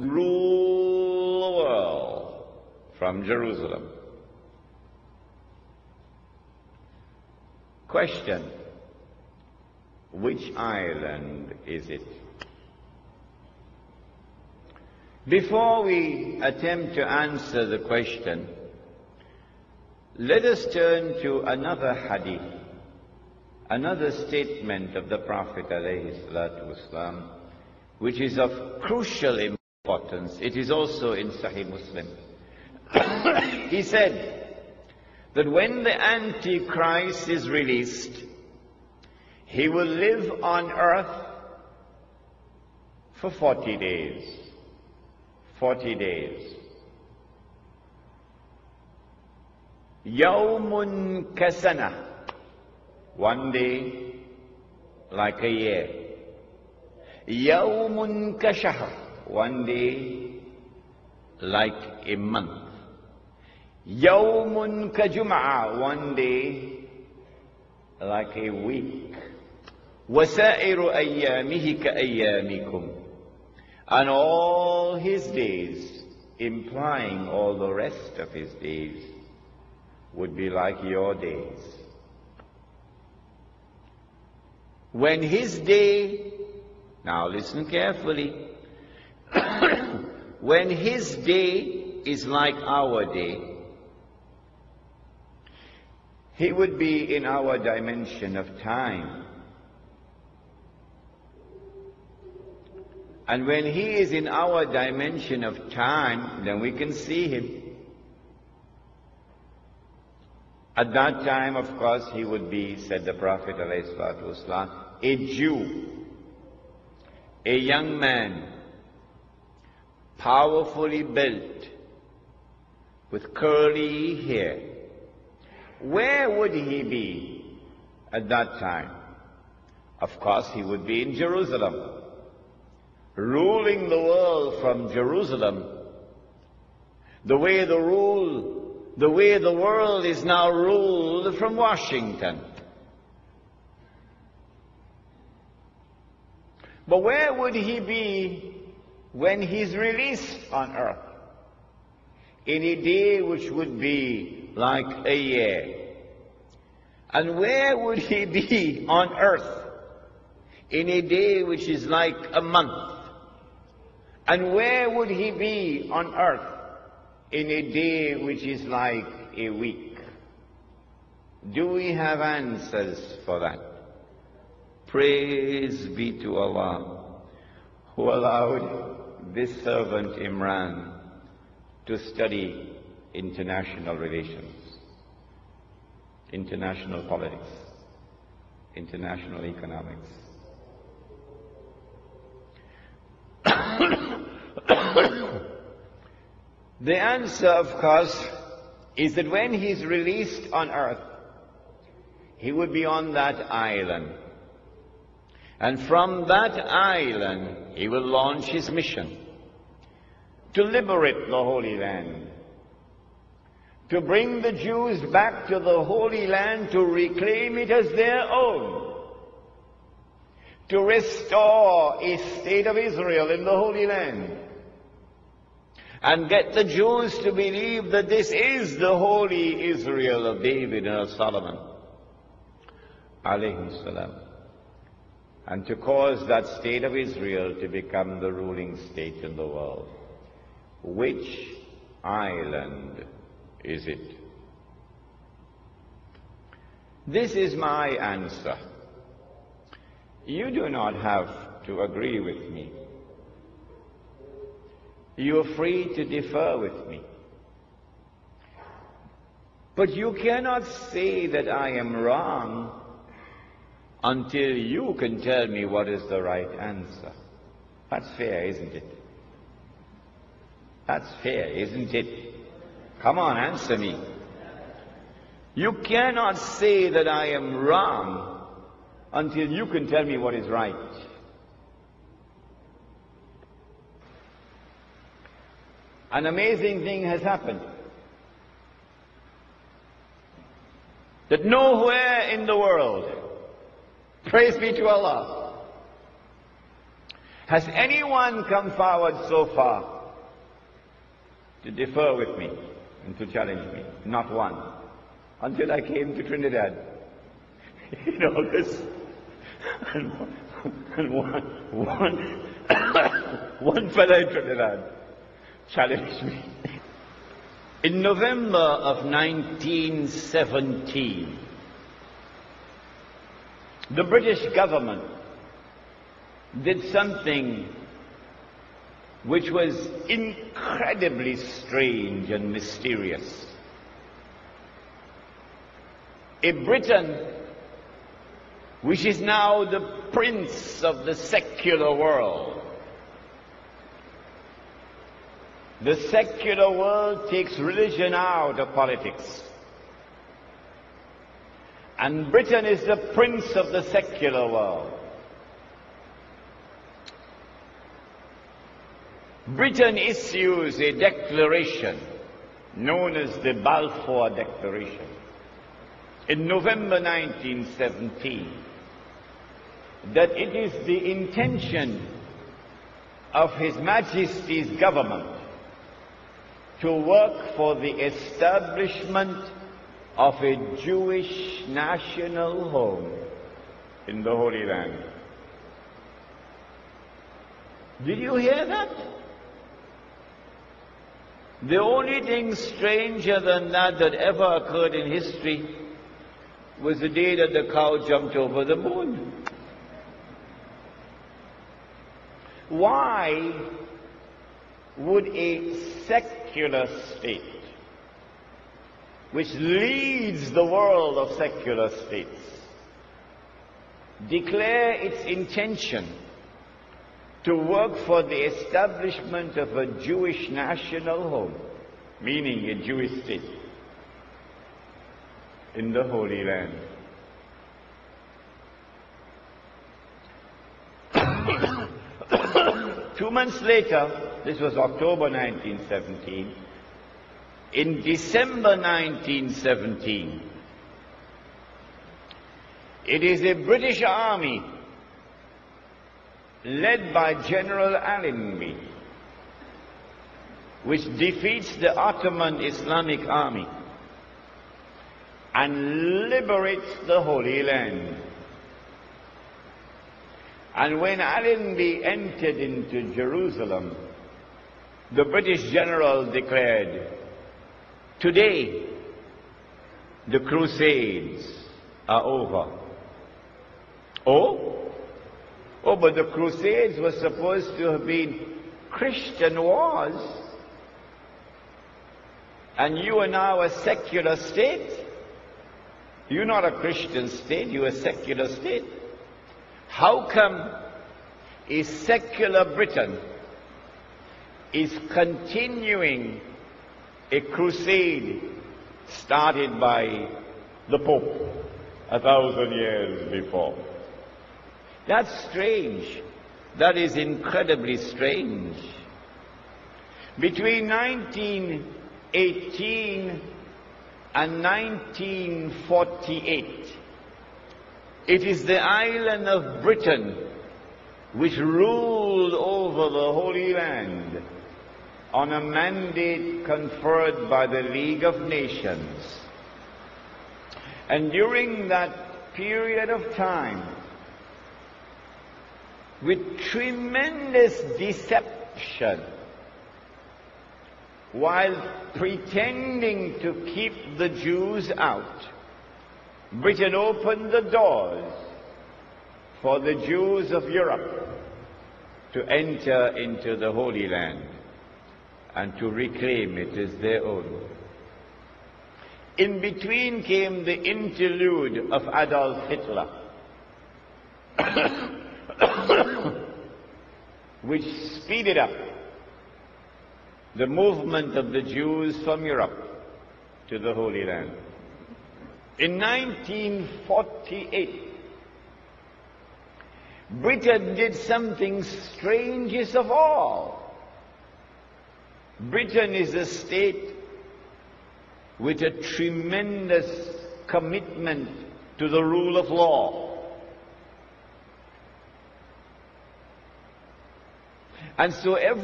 rule the world from Jerusalem. Question: which island is it? Before we attempt to answer the question, let us turn to another hadith, another statement of the Prophet ﷺ, which is of crucial importance. It is also in Sahih Muslim. He said that when the Antichrist is released, he will live on earth for 40 days. 40 days. Yawmun kasana, one day like a year. Yawmun kashahr, one day like a month. Yawmun kajum'a, one day like a week. Wasairu ayyamihi ka ayyamikum, and all his days, implying all the rest of his days, would be like your days. When his day, now listen carefully, when his day is like our day, he would be in our dimension of time. And when he is in our dimension of time, then we can see him. At that time, of course, he would be, said the Prophet ﷺ, a Jew, a young man, powerfully built, with curly hair. Where would he be at that time? Of course, he would be in Jerusalem, ruling the world from Jerusalem, the way the world is now ruled from Washington. But where would he be when he's released on earth? In a day which would be like a year. And where would he be on earth in a day which is like a month? And where would he be on earth in a day which is like a week? Do we have answers for that? Praise be to Allah, who allowed this servant Imran to study international relations, international politics, international economics. The answer, of course, is that when he's released on earth, he would be on that island. And from that island, he will launch his mission to liberate the Holy Land, to bring the Jews back to the Holy Land, to reclaim it as their own, to restore a state of Israel in the Holy Land, and get the Jews to believe that this is the holy Israel of David and of Solomon, alayhi salam, and to cause that state of Israel to become the ruling state in the world. Which island is it? This is my answer. You do not have to agree with me. You are free to differ with me. But you cannot say that I am wrong until you can tell me what is the right answer. That's fair, isn't it? That's fair, isn't it? Come on, answer me. You cannot say that I am wrong until you can tell me what is right. An amazing thing has happened. That nowhere in the world, praise be to Allah, Has anyone come forward so far to differ with me and to challenge me? Not one. Until I came to Trinidad. You know this. And one fellow in Trinidad challenged me. In November of 1917, the British government did something which was incredibly strange and mysterious. A Britain which is now the prince of the secular world. The secular world takes religion out of politics. And Britain is the prince of the secular world. Britain issues a declaration known as the Balfour Declaration in November 1917 that it is the intention of His Majesty's government to work for the establishment of a Jewish national home in the Holy Land. Did you hear that? The only thing stranger than that that ever occurred in history was the day that the cow jumped over the moon. Why would a secular state, which leads the world of secular states, declare its intention to work for the establishment of a Jewish national home, meaning a Jewish state, in the Holy Land? Two months later, this was October 1917, in December 1917, it is a British army led by General Allenby, which defeats the Ottoman Islamic army and liberates the Holy Land. And when Allenby entered into Jerusalem, the British general declared, "Today, the Crusades are over." Oh, but the Crusades were supposed to have been Christian wars. And you are now a secular state. You're not a Christian state, you're a secular state. How come a secular Britain is continuing a crusade started by the Pope 1,000 years before? That's strange. That is incredibly strange. Between 1918 and 1948, it is the island of Britain which ruled over the Holy Land on a mandate conferred by the League of Nations. And during that period of time, with tremendous deception, while pretending to keep the Jews out, Britain opened the doors for the Jews of Europe to enter into the Holy Land and to reclaim it as their own. In between came the interlude of Adolf Hitler, which speeded up the movement of the Jews from Europe to the Holy Land. In 1948, Britain did something strangest of all. Britain is a state with a tremendous commitment to the rule of law. And so every